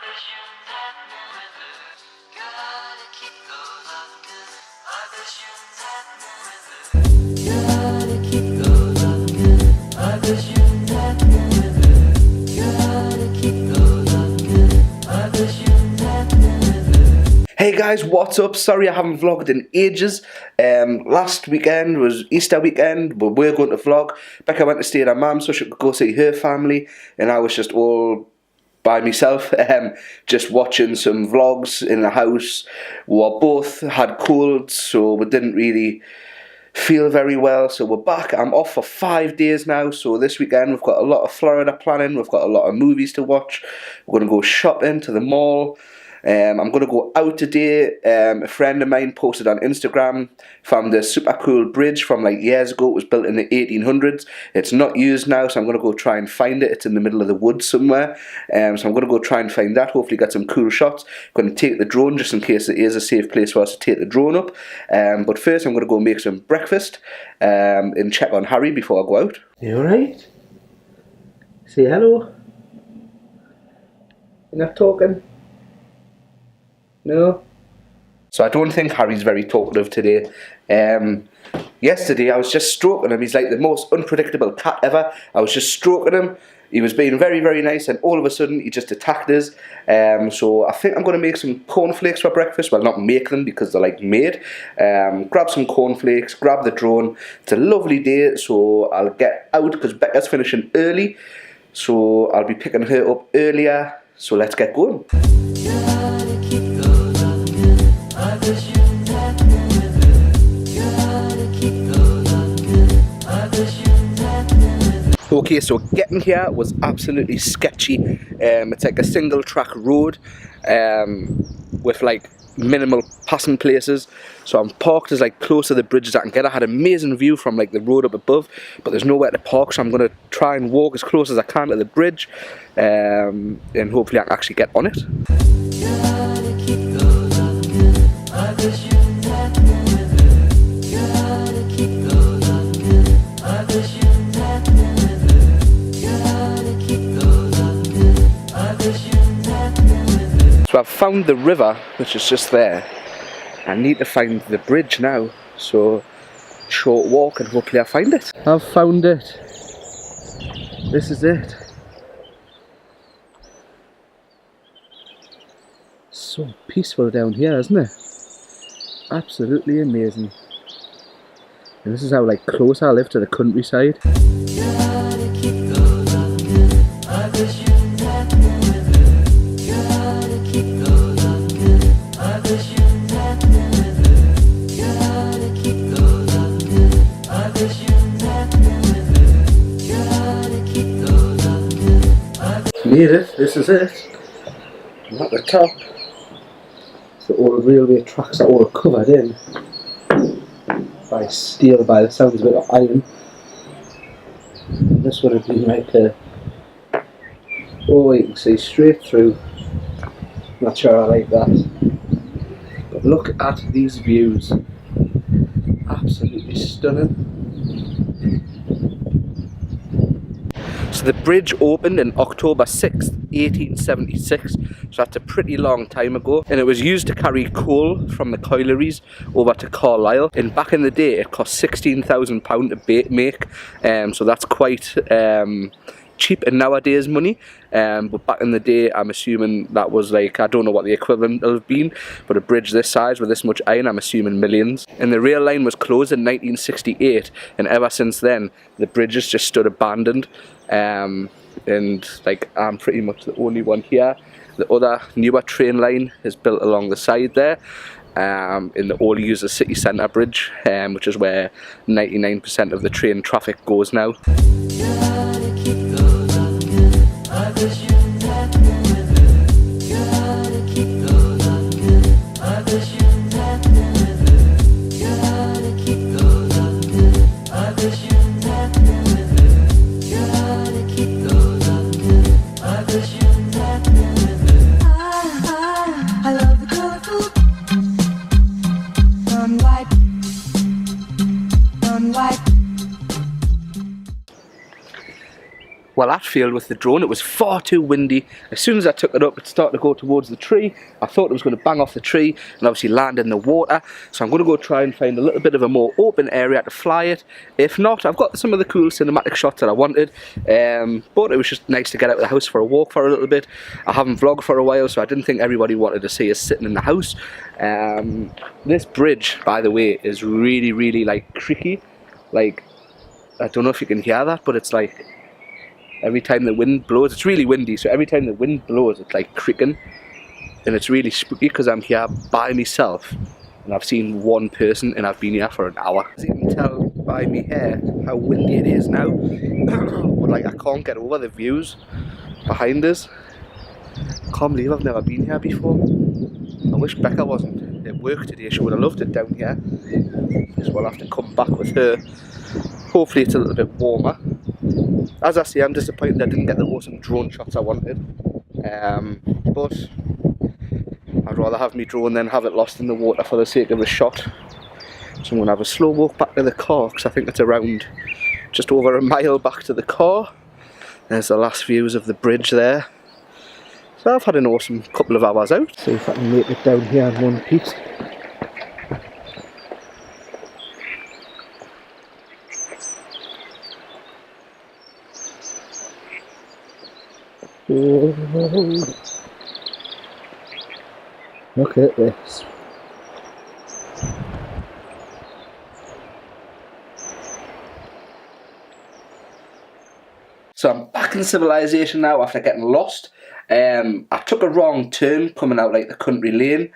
Hey guys, what's up? Sorry I haven't vlogged in ages. Last weekend was Easter weekend, but we're going to vlog. Becca went to stay at her mum so she could go see her family, and I was just all by myself, just watching some vlogs in the house. We both had colds, so we didn't really feel very well, so we're back. I'm off for 5 days now, so this weekend we've got a lot of Florida planning, we've got a lot of movies to watch. We're going to go shopping to the mall. I'm going to go out today. A friend of mine posted on Instagram, found a super cool bridge from like years ago. It was built in the 1800s. It's not used now, so I'm going to go try and find it. It's in the middle of the woods somewhere. So I'm going to go try and find that, hopefully get some cool shots. I'm going to take the drone just in case it is a safe place for us to take the drone up. But first I'm going to go make some breakfast and check on Harry before I go out. You alright? Say hello. You're not talking? No. So I don't think Harry's very talkative today. Yesterday I was just stroking him. He's like the most unpredictable cat ever. I was just stroking him. He was being very, very nice, and all of a sudden he just attacked us. So I think I'm going to make some cornflakes for breakfast. Well, not make them because they're like made. Grab some cornflakes, grab the drone. It's a lovely day, so I'll get out because Becca's finishing early. So I'll be picking her up earlier. So let's get going. Okay, so getting here was absolutely sketchy. It's like a single track road with like minimal passing places. So I'm parked as like close to the bridge as I can get. I had an amazing view from like the road up above, but there's nowhere to park, so I'm going to try and walk as close as I can to the bridge, and hopefully I can actually get on it. So I've found the river, which is just there. I need to find the bridge now, so short walk and hopefully I find it. I've found it. This is it. So peaceful down here, isn't it? Absolutely amazing. And this is how like close I live to the countryside. Made it, this is it. I'm at the top. So all the railway tracks are all covered in by steel, by the sounds of it, or iron. And this would have been like a, oh, you can see straight through. Not sure I like that. But look at these views. Absolutely stunning. So the bridge opened in October 6th, 1876, so that's a pretty long time ago, and it was used to carry coal from the collieries over to Carlisle, and back in the day it cost £16,000 to make, so that's quite cheap in nowadays money, but back in the day I'm assuming that was like, I don't know what the equivalent would have been, but a bridge this size with this much iron, I'm assuming millions. And the rail line was closed in 1968, and ever since then the bridge has just stood abandoned, and like I'm pretty much the only one here. The other newer train line is built along the side there, and they all use the city centre bridge, which is where 99% of the train traffic goes now. failed with the drone. It was far too windy. As soon as I took it up, it started to go towards the tree. I thought it was going to bang off the tree and obviously land in the water. So I'm going to go try and find a little bit of a more open area to fly it. If not, I've got some of the cool cinematic shots that I wanted. But it was just nice to get out of the house for a walk for a little bit. I haven't vlogged for a while, so I didn't think everybody wanted to see us sitting in the house. This bridge, by the way, is really, really like creaky. Like, I don't know if you can hear that, but it's like every time the wind blows, it's really windy, so every time the wind blows it's like creaking, and it's really spooky because I'm here by myself and I've seen one person and I've been here for an hour. As you can tell by me hair how windy it is now. But like, I can't get over the views behind us. I can't believe I've never been here before. I wish Becca wasn't at work today, she would have loved it down here. So we'll have to come back with her. Hopefully it's a little bit warmer. As I say, I'm disappointed I didn't get the awesome drone shots I wanted. But I'd rather have me drone than have it lost in the water for the sake of a shot. So I'm going to have a slow walk back to the car, because I think it's around just over a mile back to the car. There's the last views of the bridge there. So I've had an awesome couple of hours out. See if I can make it down here in one piece. Look at this. So I'm back in civilization now after getting lost. I took a wrong turn coming out like the country lane,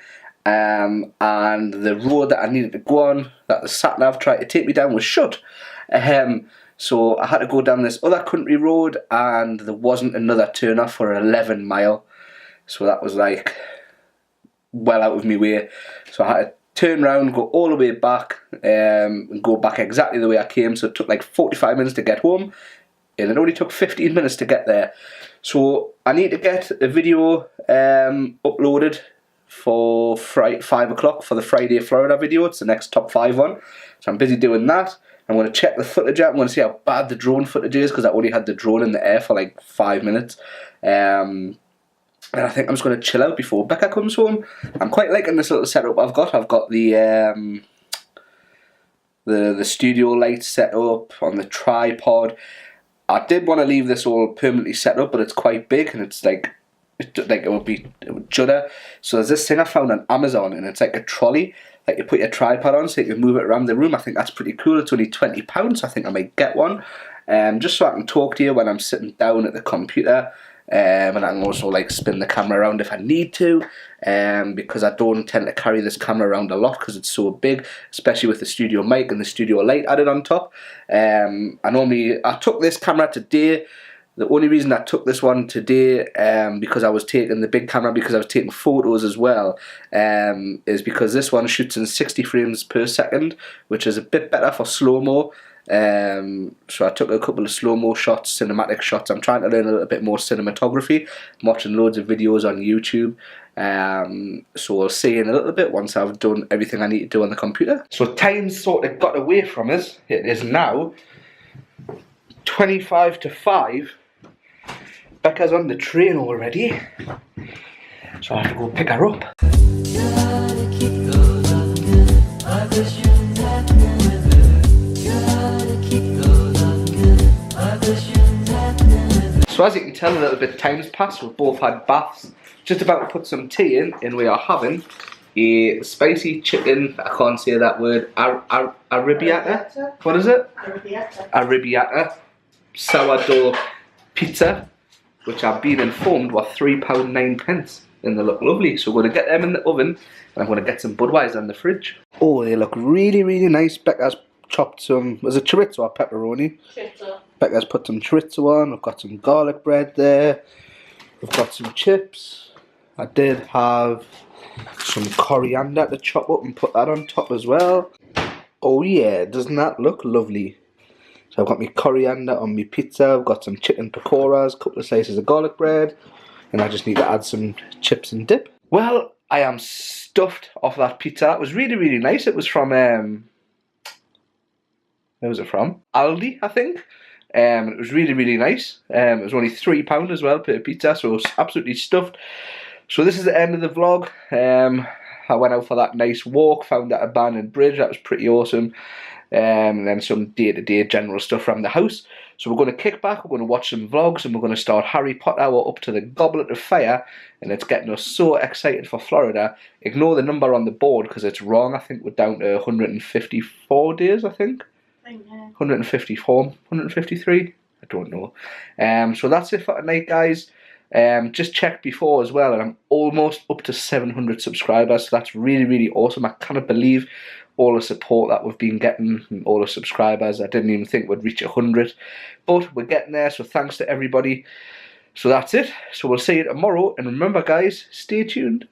and the road that I needed to go on, that the sat-nav tried to take me down, was shut. So I had to go down this other country road, and there wasn't another turn off for 11 mile. So that was like well out of my way. So I had to turn around, go all the way back, and go back exactly the way I came. So it took like 45 minutes to get home, and it only took 15 minutes to get there. So I need to get a video uploaded for 5 o'clock for the Friday Florida video. It's the next top 5 one. So I'm busy doing that. I'm going to check the footage out. I'm going to see how bad the drone footage is, because I only had the drone in the air for like 5 minutes. And I think I'm just going to chill out before Becca comes home. I'm quite liking this little setup I've got. I've got the studio light set up on the tripod. I did want to leave this all permanently set up, but it's quite big, and it's like it would judder. So there's this thing I found on Amazon, and it's like a trolley. Like, you put your tripod on so you can move it around the room. I think that's pretty cool. It's only £20, so I think I might get one. Just so I can talk to you when I'm sitting down at the computer. And I can also like spin the camera around if I need to. Because I don't tend to carry this camera around a lot because it's so big. Especially with the studio mic and the studio light added on top. I took this camera today. The only reason I took this one today, because I was taking the big camera, because I was taking photos as well, is because this one shoots in 60 frames per second, which is a bit better for slow-mo. So I took a couple of slow-mo shots, cinematic shots. I'm trying to learn a little bit more cinematography. I'm watching loads of videos on YouTube. So I'll see in a little bit once I've done everything I need to do on the computer. So time's sort of got away from us. It is now 25 to 5. Becca's on the train already, so I have to go pick her up. So as you can tell, a little bit of time's passed. We've both had baths. Just about to put some tea in, and we are having a spicy chicken, I can't say that word, arrabbiata. What is it? Arrabbiata. Sourdough pizza, which I've been informed were £3.09, and they look lovely. So we're going to get them in the oven, and I'm going to get some Budweiser in the fridge. Oh, they look really, really nice. Becca's chopped some, was it chorizo or pepperoni? Chorizo. Becca's put some chorizo on. We've got some garlic bread there. We've got some chips. I did have some coriander to chop up and put that on top as well. Oh yeah, doesn't that look lovely? So I've got my coriander on my pizza. I've got some chicken pakoras, a couple of slices of garlic bread, and I just need to add some chips and dip. Well, I am stuffed off that pizza. That was really, really nice. It was from, where was it from? Aldi, I think. It was really, really nice. It was only £3 as well per pizza, so it was absolutely stuffed. So this is the end of the vlog. I went out for that nice walk, found that abandoned bridge, that was pretty awesome. And then some day-to-day general stuff around the house. So we're going to kick back, we're going to watch some vlogs, and we're going to start Harry Potter Hour up to the Goblet of Fire, and it's getting us so excited for Florida. Ignore the number on the board because it's wrong. I think we're down to 154 days, I think. 154, 153, I don't know. So that's it for tonight, guys. Just checked before as well, and I'm almost up to 700 subscribers, so that's really, really awesome. I cannot believe all the support that we've been getting, and all the subscribers. I didn't even think we'd reach 100, but we're getting there, so thanks to everybody. So that's it, so we'll see you tomorrow, and remember guys, stay tuned.